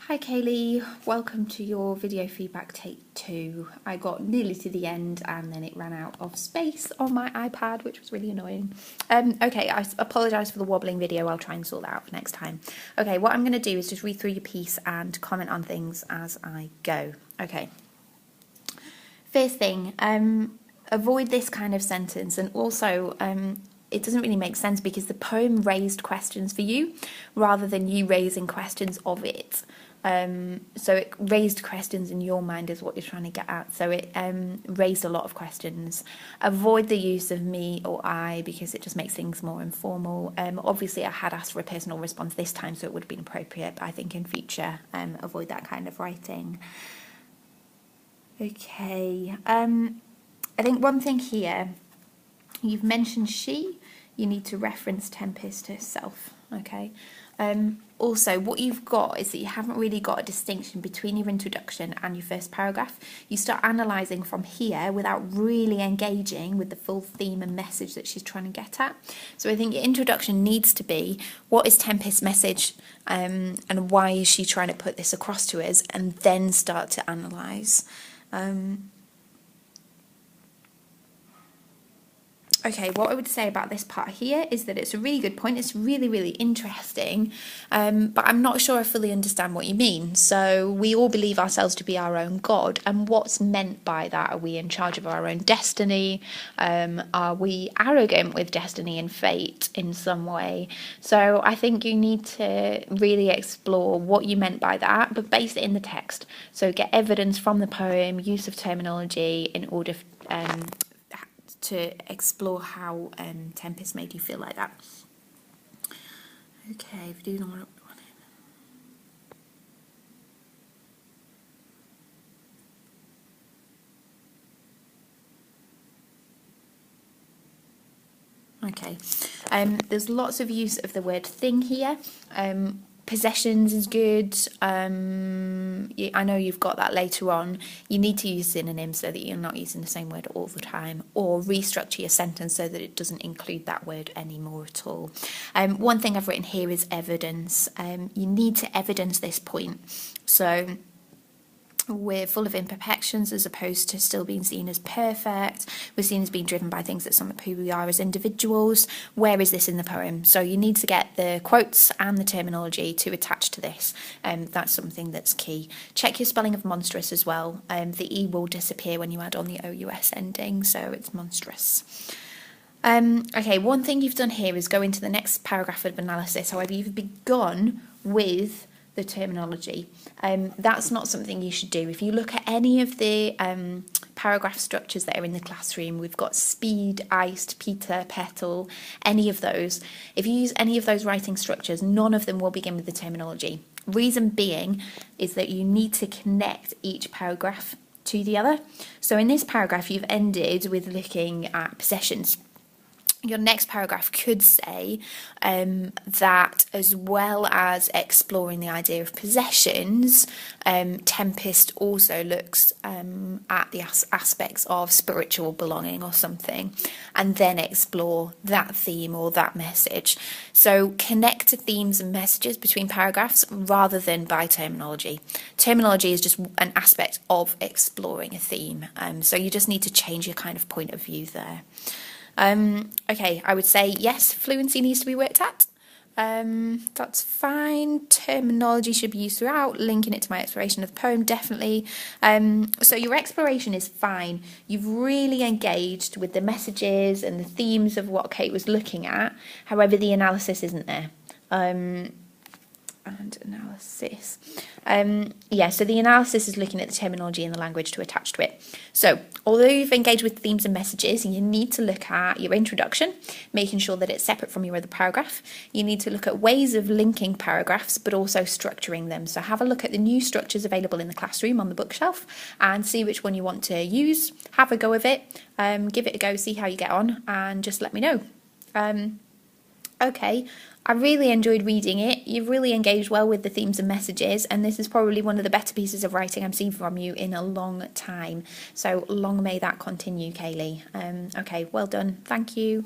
Hi Kayleigh, welcome to your video feedback take 2. I got nearly to the end and then it ran out of space on my iPad, which was really annoying. Okay, I apologise for the wobbling video, I'll try and sort that out for next time. Okay, what I'm going to do is just read through your piece and comment on things as I go. Okay. First thing, avoid this kind of sentence, and also it doesn't really make sense because the poem raised questions for you rather than you raising questions of it. So it raised questions in your mind is what you're trying to get at. So it raised a lot of questions. Avoid the use of me or I because it just makes things more informal. Obviously I had asked for a personal response this time, so it would have been appropriate, but I think in future avoid that kind of writing. Okay, I think one thing here, you've mentioned she, you need to reference Tempest herself, okay? Also, what you've got is that you haven't really got a distinction between your introduction and your first paragraph. You start analysing from here without really engaging with the full theme and message that she's trying to get at. So I think your introduction needs to be, what is Tempest's message and why is she trying to put this across to us, and then start to analyse. Okay, what I would say about this part here is that it's a really good point. It's really, really interesting, but I'm not sure I fully understand what you mean. So we all believe ourselves to be our own God, and what's meant by that? Are we in charge of our own destiny? Are we arrogant with destiny and fate in some way? So I think you need to really explore what you meant by that, but base it in the text. So get evidence from the poem, use of terminology in order to explore how Tempest made you feel like that. Okay, if you do not want to. Okay, there's lots of use of the word thing here. Possessions is good. I know you've got that later on. You need to use synonyms so that you're not using the same word all the time, or restructure your sentence so that it doesn't include that word anymore at all. One thing I've written here is evidence. You need to evidence this point. So we're full of imperfections as opposed to still being seen as perfect. We're seen as being driven by things that sum up who we are as individuals. Where is this in the poem? So you need to get the quotes and the terminology to attach to this. That's something that's key. Check your spelling of monstrous as well. The E will disappear when you add on the OUS ending, so it's monstrous. Okay, one thing you've done here is go into the next paragraph of analysis. However, you've begun with the terminology. That's not something you should do. If you look at any of the paragraph structures that are in the classroom, we've got speed, iced, Peter, petal, any of those. If you use any of those writing structures, none of them will begin with the terminology. Reason being is that you need to connect each paragraph to the other. So in this paragraph, you've ended with looking at possessions. Your next paragraph could say that as well as exploring the idea of possessions, Tempest also looks at the aspects of spiritual belonging or something, and then explore that theme or that message. So connect to themes and messages between paragraphs rather than by terminology. Terminology is just an aspect of exploring a theme, so you just need to change your kind of point of view there. Okay, I would say yes, fluency needs to be worked at. That's fine. Terminology should be used throughout, linking it to my exploration of the poem, definitely. So your exploration is fine. You've really engaged with the messages and the themes of what Kate was looking at. However, the analysis isn't there. And analysis. Yeah, so the analysis is looking at the terminology and the language to attach to it. So, although you've engaged with themes and messages, you need to look at your introduction, making sure that it's separate from your other paragraph. You need to look at ways of linking paragraphs, but also structuring them. So have a look at the new structures available in the classroom on the bookshelf and see which one you want to use. Have a go of it, give it a go, see how you get on, and just let me know. Okay, I really enjoyed reading it. You've really engaged well with the themes and messages, and this is probably one of the better pieces of writing I've seen from you in a long time. So long may that continue, Kayleigh. Okay, well done. Thank you.